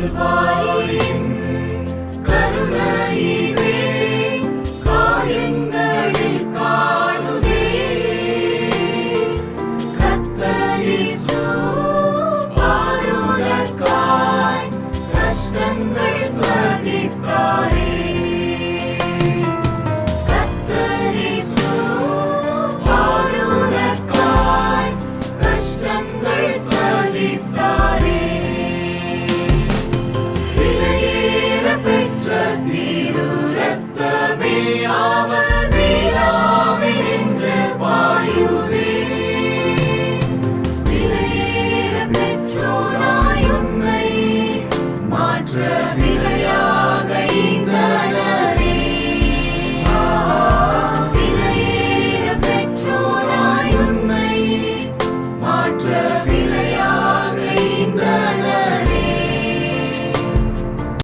கல்வாரியின் கருணையிலே காயங்களில் காணுதே கர்த்தர் இயேசு பாருலகாய் கஷ்டங்கள் சகித்தாரே கர்த்தர் இயேசு பாருலகாய் கஷ்டங்கள் சகித்தாரே விலையேற பெற்ற திரு ரத்தமே அவர்